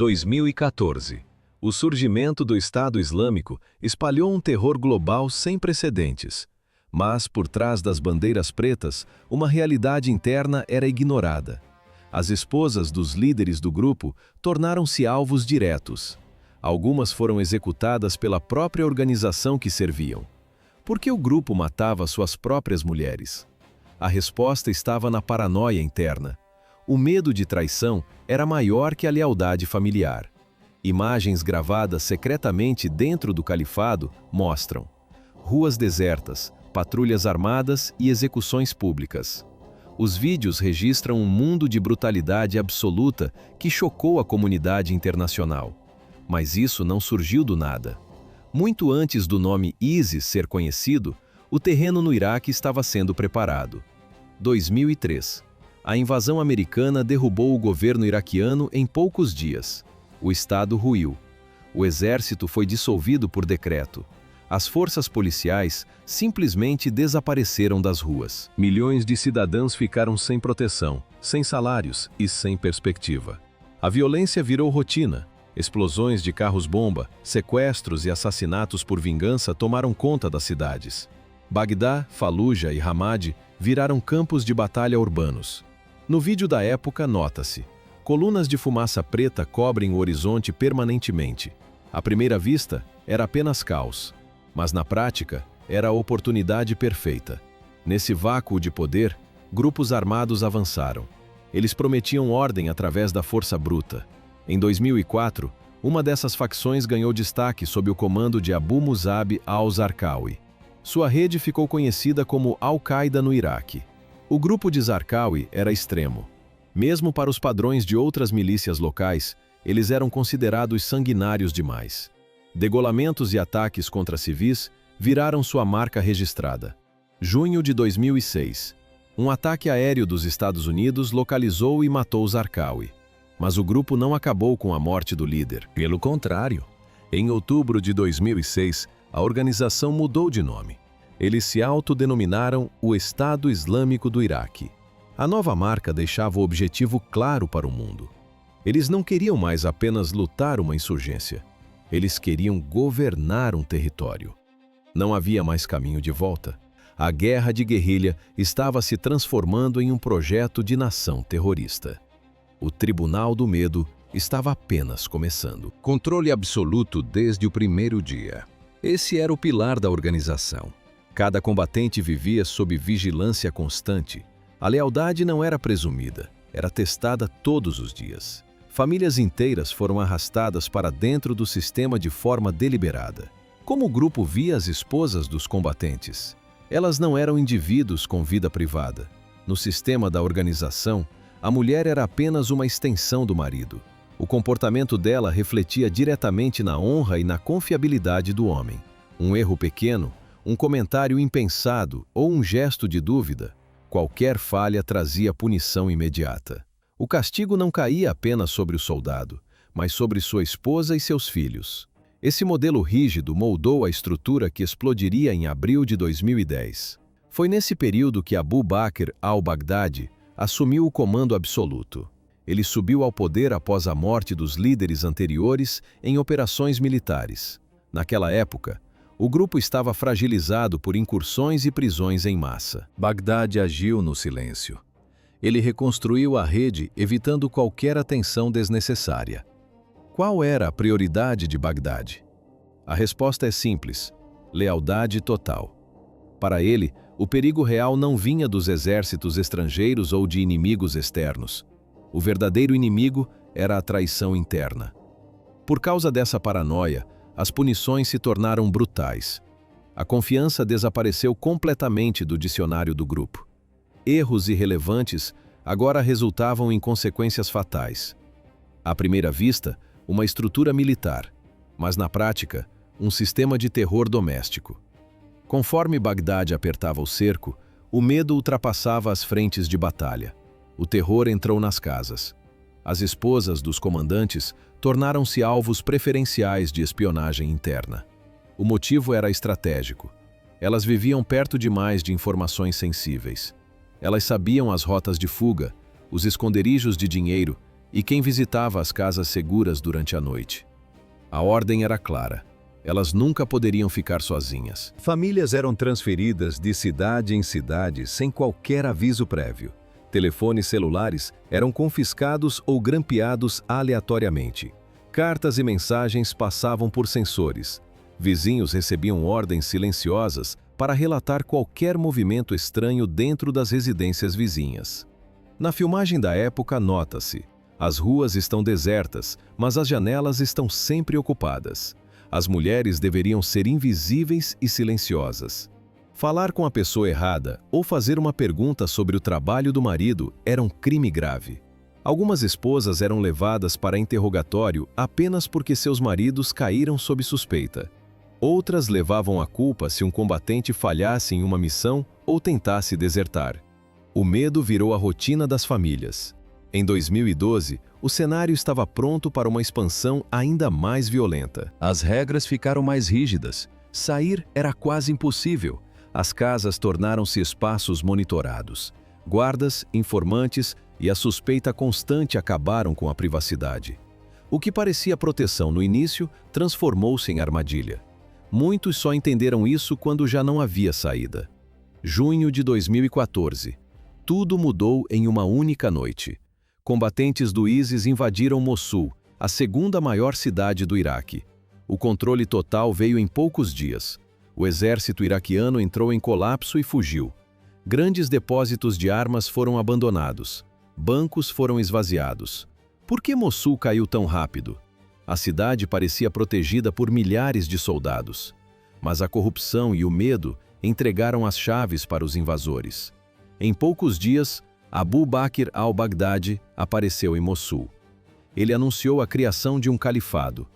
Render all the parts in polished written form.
2014. O surgimento do Estado Islâmico espalhou um terror global sem precedentes. Mas, por trás das bandeiras pretas, uma realidade interna era ignorada. As esposas dos líderes do grupo tornaram-se alvos diretos. Algumas foram executadas pela própria organização que serviam. Por que o grupo matava suas próprias mulheres? A resposta estava na paranoia interna. O medo de traição era maior que a lealdade familiar. Imagens gravadas secretamente dentro do califado mostram ruas desertas, patrulhas armadas e execuções públicas. Os vídeos registram um mundo de brutalidade absoluta que chocou a comunidade internacional. Mas isso não surgiu do nada. Muito antes do nome ISIS ser conhecido, o terreno no Iraque estava sendo preparado. 2003. A invasão americana derrubou o governo iraquiano em poucos dias. O Estado ruiu. O exército foi dissolvido por decreto. As forças policiais simplesmente desapareceram das ruas. Milhões de cidadãos ficaram sem proteção, sem salários e sem perspectiva. A violência virou rotina. Explosões de carros-bomba, sequestros e assassinatos por vingança tomaram conta das cidades. Bagdá, Faluja e Ramadi viraram campos de batalha urbanos. No vídeo da época, nota-se: colunas de fumaça preta cobrem o horizonte permanentemente. À primeira vista, era apenas caos. Mas na prática, era a oportunidade perfeita. Nesse vácuo de poder, grupos armados avançaram. Eles prometiam ordem através da força bruta. Em 2004, uma dessas facções ganhou destaque sob o comando de Abu Musab al-Zarqawi. Sua rede ficou conhecida como Al-Qaeda no Iraque. O grupo de Zarqawi era extremo. Mesmo para os padrões de outras milícias locais, eles eram considerados sanguinários demais. Degolamentos e ataques contra civis viraram sua marca registrada. Junho de 2006. Um ataque aéreo dos Estados Unidos localizou e matou Zarqawi. Mas o grupo não acabou com a morte do líder. Pelo contrário, em outubro de 2006, a organização mudou de nome. Eles se autodenominaram o Estado Islâmico do Iraque. A nova marca deixava o objetivo claro para o mundo. Eles não queriam mais apenas lutar uma insurgência. Eles queriam governar um território. Não havia mais caminho de volta. A guerra de guerrilha estava se transformando em um projeto de nação terrorista. O Tribunal do Medo estava apenas começando. Controle absoluto desde o primeiro dia. Esse era o pilar da organização. Cada combatente vivia sob vigilância constante. A lealdade não era presumida, era testada todos os dias. Famílias inteiras foram arrastadas para dentro do sistema de forma deliberada. Como o grupo via as esposas dos combatentes? Elas não eram indivíduos com vida privada. No sistema da organização, a mulher era apenas uma extensão do marido. O comportamento dela refletia diretamente na honra e na confiabilidade do homem. Um erro pequeno, um comentário impensado ou um gesto de dúvida, qualquer falha trazia punição imediata. O castigo não caía apenas sobre o soldado, mas sobre sua esposa e seus filhos. Esse modelo rígido moldou a estrutura que explodiria em abril de 2010. Foi nesse período que Abu Bakr al-Baghdadi assumiu o comando absoluto. Ele subiu ao poder após a morte dos líderes anteriores em operações militares. Naquela época, o grupo estava fragilizado por incursões e prisões em massa. Bagdadi agiu no silêncio. Ele reconstruiu a rede, evitando qualquer atenção desnecessária. Qual era a prioridade de Bagdadi? A resposta é simples: lealdade total. Para ele, o perigo real não vinha dos exércitos estrangeiros ou de inimigos externos. O verdadeiro inimigo era a traição interna. Por causa dessa paranoia, as punições se tornaram brutais. A confiança desapareceu completamente do dicionário do grupo. Erros irrelevantes agora resultavam em consequências fatais. À primeira vista, uma estrutura militar, mas na prática, um sistema de terror doméstico. Conforme Bagdadi apertava o cerco, o medo ultrapassava as frentes de batalha. O terror entrou nas casas. As esposas dos comandantes tornaram-se alvos preferenciais de espionagem interna. O motivo era estratégico. Elas viviam perto demais de informações sensíveis. Elas sabiam as rotas de fuga, os esconderijos de dinheiro e quem visitava as casas seguras durante a noite. A ordem era clara. Elas nunca poderiam ficar sozinhas. Famílias eram transferidas de cidade em cidade sem qualquer aviso prévio. Telefones celulares eram confiscados ou grampeados aleatoriamente. Cartas e mensagens passavam por sensores. Vizinhos recebiam ordens silenciosas para relatar qualquer movimento estranho dentro das residências vizinhas. Na filmagem da época, nota-se: as ruas estão desertas, mas as janelas estão sempre ocupadas. As mulheres deveriam ser invisíveis e silenciosas. Falar com a pessoa errada ou fazer uma pergunta sobre o trabalho do marido era um crime grave. Algumas esposas eram levadas para interrogatório apenas porque seus maridos caíram sob suspeita. Outras levavam a culpa se um combatente falhasse em uma missão ou tentasse desertar. O medo virou a rotina das famílias. Em 2012, o cenário estava pronto para uma expansão ainda mais violenta. As regras ficaram mais rígidas. Sair era quase impossível. As casas tornaram-se espaços monitorados. Guardas, informantes e a suspeita constante acabaram com a privacidade. O que parecia proteção no início transformou-se em armadilha. Muitos só entenderam isso quando já não havia saída. Junho de 2014. Tudo mudou em uma única noite. Combatentes do ISIS invadiram Mossul, a segunda maior cidade do Iraque. O controle total veio em poucos dias. O exército iraquiano entrou em colapso e fugiu. Grandes depósitos de armas foram abandonados. Bancos foram esvaziados. Por que Mossul caiu tão rápido? A cidade parecia protegida por milhares de soldados. Mas a corrupção e o medo entregaram as chaves para os invasores. Em poucos dias, Abu Bakr al-Baghdadi apareceu em Mossul. Ele anunciou a criação de um califado.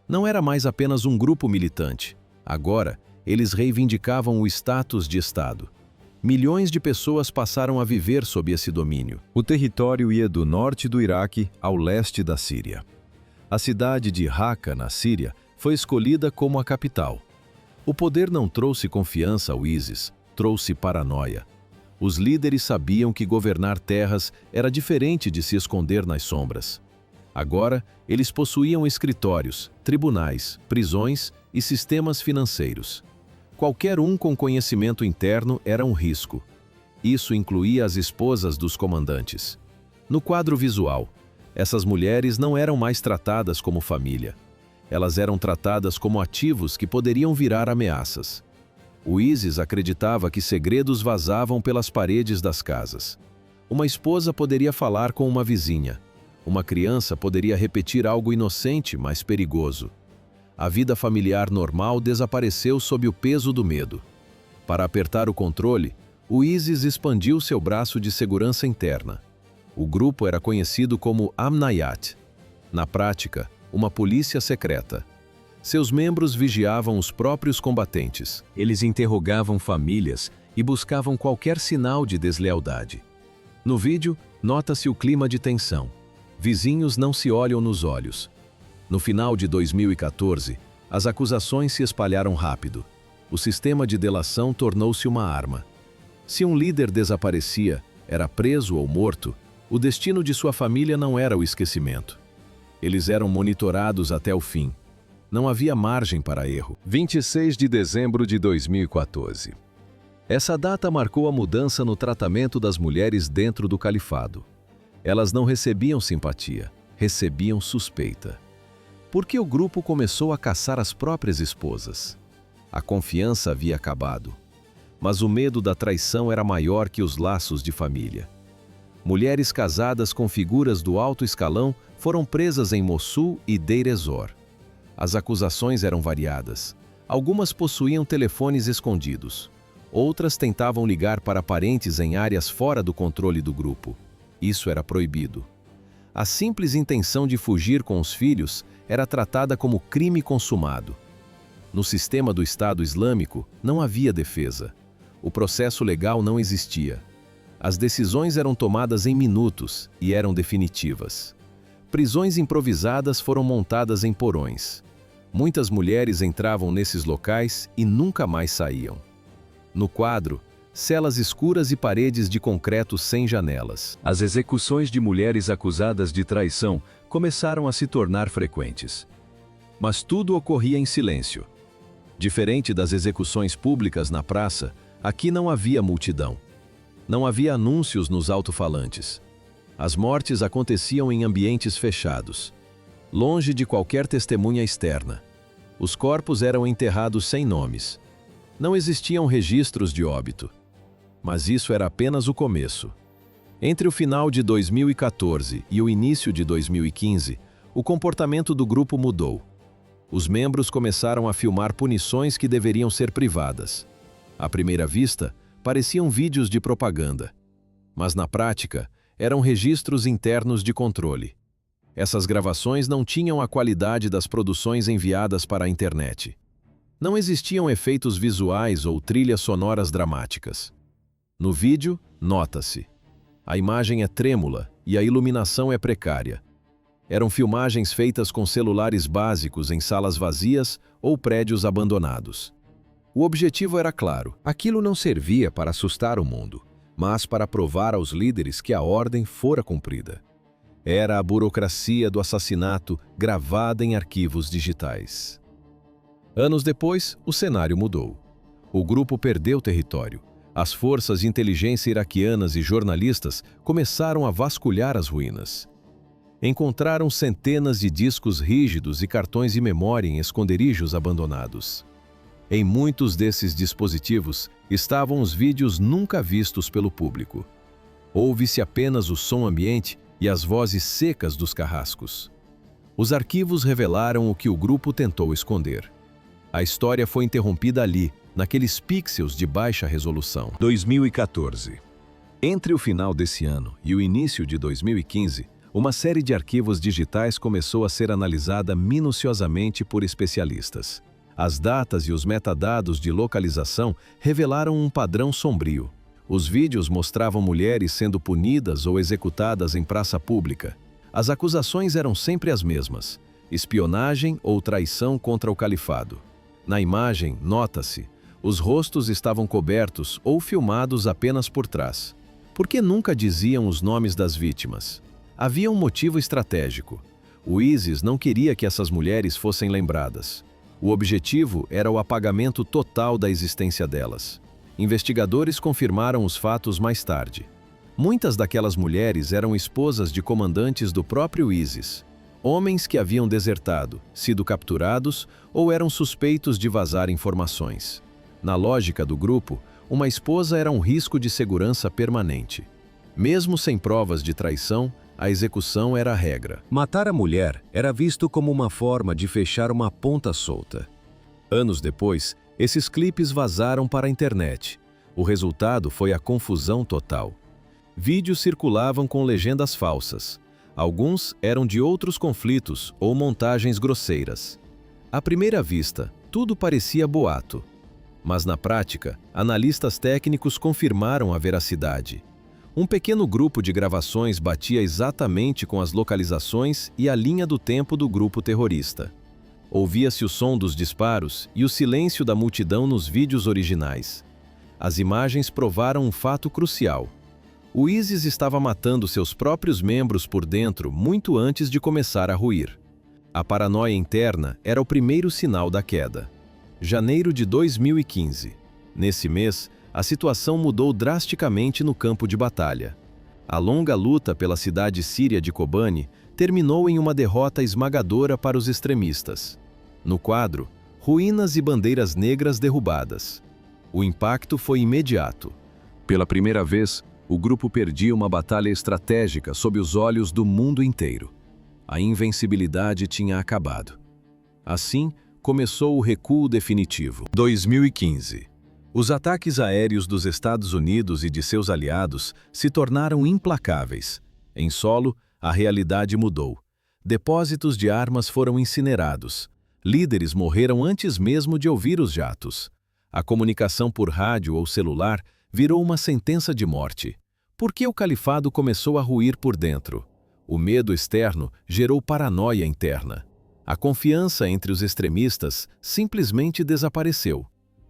Não era mais apenas um grupo militante. Agora, eles reivindicavam o status de Estado. Milhões de pessoas passaram a viver sob esse domínio. O território ia do norte do Iraque ao leste da Síria. A cidade de Raqqa, na Síria, foi escolhida como a capital. O poder não trouxe confiança ao ISIS, trouxe paranoia. Os líderes sabiam que governar terras era diferente de se esconder nas sombras. Agora, eles possuíam escritórios, tribunais, prisões e sistemas financeiros. Qualquer um com conhecimento interno era um risco. Isso incluía as esposas dos comandantes. No quadro visual, essas mulheres não eram mais tratadas como família. Elas eram tratadas como ativos que poderiam virar ameaças. O ISIS acreditava que segredos vazavam pelas paredes das casas. Uma esposa poderia falar com uma vizinha. Uma criança poderia repetir algo inocente, mas perigoso. A vida familiar normal desapareceu sob o peso do medo. Para apertar o controle, o ISIS expandiu seu braço de segurança interna. O grupo era conhecido como Amnayat. Na prática, uma polícia secreta. Seus membros vigiavam os próprios combatentes. Eles interrogavam famílias e buscavam qualquer sinal de deslealdade. No vídeo, nota-se o clima de tensão. Vizinhos não se olham nos olhos. No final de 2014, as acusações se espalharam rápido. O sistema de delação tornou-se uma arma. Se um líder desaparecia, era preso ou morto, o destino de sua família não era o esquecimento. Eles eram monitorados até o fim. Não havia margem para erro. 26 de dezembro de 2014. Essa data marcou a mudança no tratamento das mulheres dentro do califado. Elas não recebiam simpatia, recebiam suspeita. Porque o grupo começou a caçar as próprias esposas. A confiança havia acabado. Mas o medo da traição era maior que os laços de família. Mulheres casadas com figuras do alto escalão foram presas em Mossul e Deir ez-Zor. As acusações eram variadas. Algumas possuíam telefones escondidos. Outras tentavam ligar para parentes em áreas fora do controle do grupo. Isso era proibido. A simples intenção de fugir com os filhos era tratada como crime consumado. No sistema do Estado Islâmico, não havia defesa. O processo legal não existia. As decisões eram tomadas em minutos e eram definitivas. Prisões improvisadas foram montadas em porões. Muitas mulheres entravam nesses locais e nunca mais saíam. No quadro, celas escuras e paredes de concreto sem janelas. As execuções de mulheres acusadas de traição começaram a se tornar frequentes. Mas tudo ocorria em silêncio. Diferente das execuções públicas na praça, aqui não havia multidão. Não havia anúncios nos alto-falantes. As mortes aconteciam em ambientes fechados, longe de qualquer testemunha externa. Os corpos eram enterrados sem nomes. Não existiam registros de óbito. Mas isso era apenas o começo. Entre o final de 2014 e o início de 2015, o comportamento do grupo mudou. Os membros começaram a filmar punições que deveriam ser privadas. À primeira vista, pareciam vídeos de propaganda. Mas na prática, eram registros internos de controle. Essas gravações não tinham a qualidade das produções enviadas para a internet. Não existiam efeitos visuais ou trilhas sonoras dramáticas. No vídeo, nota-se. A imagem é trêmula e a iluminação é precária. Eram filmagens feitas com celulares básicos em salas vazias ou prédios abandonados. O objetivo era claro: aquilo não servia para assustar o mundo, mas para provar aos líderes que a ordem fora cumprida. Era a burocracia do assassinato gravada em arquivos digitais. Anos depois, o cenário mudou. O grupo perdeu território. As forças de inteligência iraquianas e jornalistas começaram a vasculhar as ruínas. Encontraram centenas de discos rígidos e cartões de memória em esconderijos abandonados. Em muitos desses dispositivos estavam os vídeos nunca vistos pelo público. Ouve-se apenas o som ambiente e as vozes secas dos carrascos. Os arquivos revelaram o que o grupo tentou esconder. A história foi interrompida ali, naqueles pixels de baixa resolução. 2014. Entre o final desse ano e o início de 2015, uma série de arquivos digitais começou a ser analisada minuciosamente por especialistas. As datas e os metadados de localização revelaram um padrão sombrio. Os vídeos mostravam mulheres sendo punidas ou executadas em praça pública. As acusações eram sempre as mesmas: espionagem ou traição contra o califado. Na imagem, nota-se, os rostos estavam cobertos ou filmados apenas por trás. Por que nunca diziam os nomes das vítimas? Havia um motivo estratégico. O ISIS não queria que essas mulheres fossem lembradas. O objetivo era o apagamento total da existência delas. Investigadores confirmaram os fatos mais tarde. Muitas daquelas mulheres eram esposas de comandantes do próprio ISIS. Homens que haviam desertado, sido capturados ou eram suspeitos de vazar informações. Na lógica do grupo, uma esposa era um risco de segurança permanente. Mesmo sem provas de traição, a execução era a regra. Matar a mulher era visto como uma forma de fechar uma ponta solta. Anos depois, esses clipes vazaram para a internet. O resultado foi a confusão total. Vídeos circulavam com legendas falsas. Alguns eram de outros conflitos ou montagens grosseiras. À primeira vista, tudo parecia boato. Mas na prática, analistas técnicos confirmaram a veracidade. Um pequeno grupo de gravações batia exatamente com as localizações e a linha do tempo do grupo terrorista. Ouvia-se o som dos disparos e o silêncio da multidão nos vídeos originais. As imagens provaram um fato crucial. O ISIS estava matando seus próprios membros por dentro muito antes de começar a ruir. A paranoia interna era o primeiro sinal da queda. Janeiro de 2015. Nesse mês, a situação mudou drasticamente no campo de batalha. A longa luta pela cidade síria de Kobani terminou em uma derrota esmagadora para os extremistas. No quadro, ruínas e bandeiras negras derrubadas. O impacto foi imediato. Pela primeira vez, o grupo perdia uma batalha estratégica sob os olhos do mundo inteiro. A invencibilidade tinha acabado. Assim, começou o recuo definitivo. 2015. Os ataques aéreos dos Estados Unidos e de seus aliados se tornaram implacáveis. Em solo, a realidade mudou. Depósitos de armas foram incinerados. Líderes morreram antes mesmo de ouvir os jatos. A comunicação por rádio ou celular virou uma sentença de morte. Por que o califado começou a ruir por dentro? O medo externo gerou paranoia interna. A confiança entre os extremistas simplesmente desapareceu.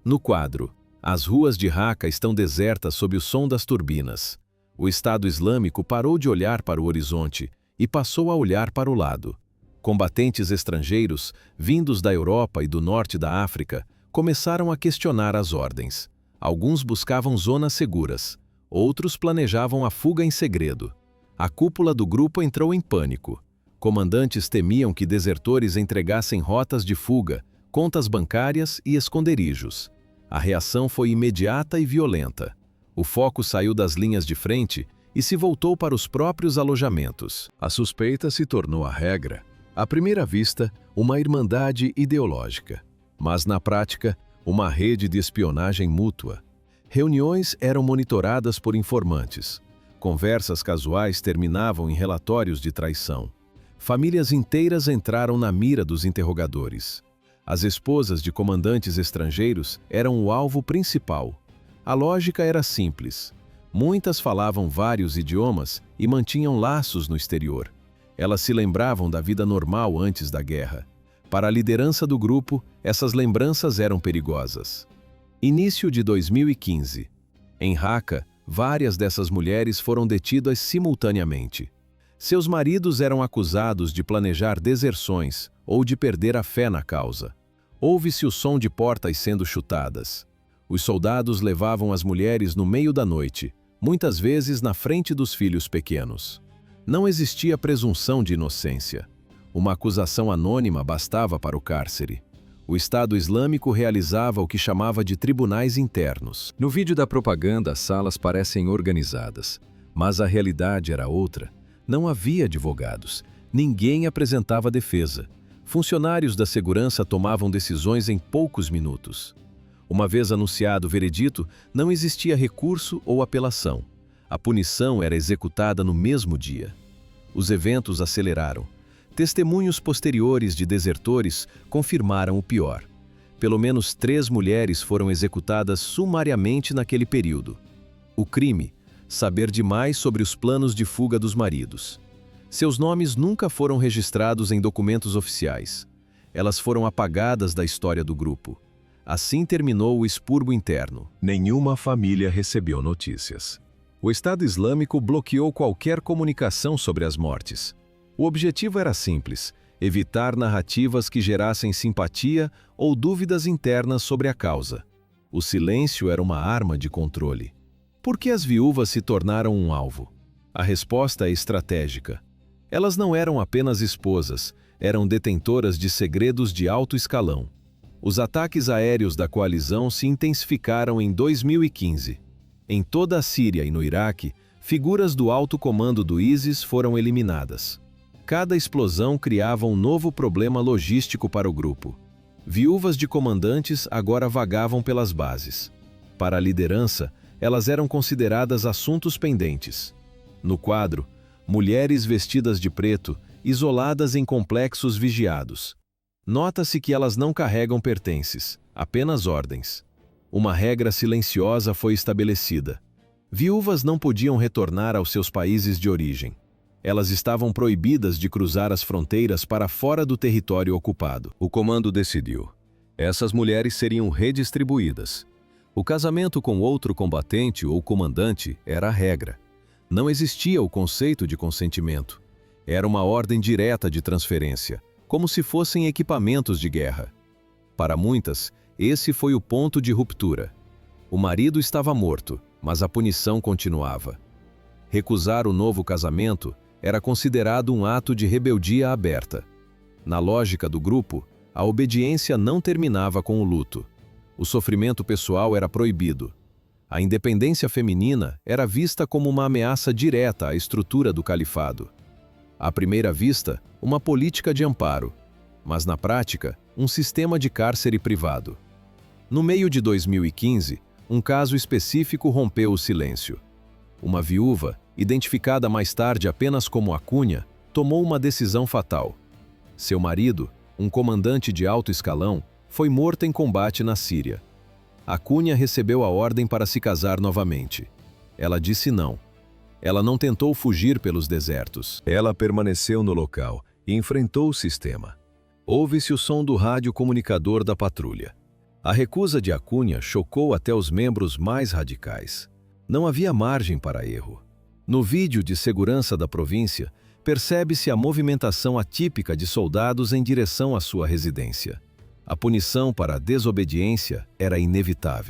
No quadro, As ruas de Raqqa estão desertas sob o som das turbinas. O Estado Islâmico parou de olhar para o horizonte e passou a olhar para o lado. Combatentes estrangeiros, vindos da Europa e do norte da África, começaram a questionar as ordens. Alguns buscavam zonas seguras, outros planejavam a fuga em segredo. A cúpula do grupo entrou em pânico. Comandantes temiam que desertores entregassem rotas de fuga, contas bancárias e esconderijos. A reação foi imediata e violenta. O foco saiu das linhas de frente e se voltou para os próprios alojamentos. A suspeita se tornou a regra. À primeira vista, uma irmandade ideológica, mas na prática, uma rede de espionagem mútua. Reuniões eram monitoradas por informantes. Conversas casuais terminavam em relatórios de traição. Famílias inteiras entraram na mira dos interrogadores. As esposas de comandantes estrangeiros eram o alvo principal. A lógica era simples. Muitas falavam vários idiomas e mantinham laços no exterior. Elas se lembravam da vida normal antes da guerra. Para a liderança do grupo, essas lembranças eram perigosas. Início de 2015. Em Raqqa, várias dessas mulheres foram detidas simultaneamente. Seus maridos eram acusados de planejar deserções ou de perder a fé na causa. Ouve-se o som de portas sendo chutadas. Os soldados levavam as mulheres no meio da noite, muitas vezes na frente dos filhos pequenos. Não existia presunção de inocência. Uma acusação anônima bastava para o cárcere. O Estado Islâmico realizava o que chamava de tribunais internos. No vídeo da propaganda, as salas parecem organizadas, mas a realidade era outra. Não havia advogados. Ninguém apresentava defesa. Funcionários da segurança tomavam decisões em poucos minutos. Uma vez anunciado o veredito, não existia recurso ou apelação. A punição era executada no mesmo dia. Os eventos aceleraram. Testemunhos posteriores de desertores confirmaram o pior. Pelo menos 3 mulheres foram executadas sumariamente naquele período. O crime: saber demais sobre os planos de fuga dos maridos. Seus nomes nunca foram registrados em documentos oficiais. Elas foram apagadas da história do grupo. Assim terminou o expurgo interno. Nenhuma família recebeu notícias. O Estado Islâmico bloqueou qualquer comunicação sobre as mortes. O objetivo era simples: evitar narrativas que gerassem simpatia ou dúvidas internas sobre a causa. O silêncio era uma arma de controle. Por que as viúvas se tornaram um alvo? A resposta é estratégica. Elas não eram apenas esposas, eram detentoras de segredos de alto escalão. Os ataques aéreos da coalizão se intensificaram em 2015. Em toda a Síria e no Iraque, figuras do alto comando do ISIS foram eliminadas. Cada explosão criava um novo problema logístico para o grupo. Viúvas de comandantes agora vagavam pelas bases. Para a liderança, elas eram consideradas assuntos pendentes. No quadro, mulheres vestidas de preto, isoladas em complexos vigiados. Nota-se que elas não carregam pertences, apenas ordens. Uma regra silenciosa foi estabelecida. Viúvas não podiam retornar aos seus países de origem. Elas estavam proibidas de cruzar as fronteiras para fora do território ocupado. O comando decidiu. Essas mulheres seriam redistribuídas. O casamento com outro combatente ou comandante era a regra. Não existia o conceito de consentimento. Era uma ordem direta de transferência, como se fossem equipamentos de guerra. Para muitas, esse foi o ponto de ruptura. O marido estava morto, mas a punição continuava. Recusar o novo casamento era considerado um ato de rebeldia aberta. Na lógica do grupo, a obediência não terminava com o luto. O sofrimento pessoal era proibido. A independência feminina era vista como uma ameaça direta à estrutura do califado. À primeira vista, uma política de amparo, mas na prática, um sistema de cárcere privado. No meio de 2015, um caso específico rompeu o silêncio. Uma viúva, identificada mais tarde apenas como a Cunha, tomou uma decisão fatal. Seu marido, um comandante de alto escalão, foi morto em combate na Síria. A Cunha recebeu a ordem para se casar novamente. Ela disse não. Ela não tentou fugir pelos desertos. Ela permaneceu no local e enfrentou o sistema. Ouve-se o som do rádio comunicador da patrulha. A recusa de Acunha chocou até os membros mais radicais. Não havia margem para erro. No vídeo de segurança da província, percebe-se a movimentação atípica de soldados em direção à sua residência. A punição para a desobediência era inevitável.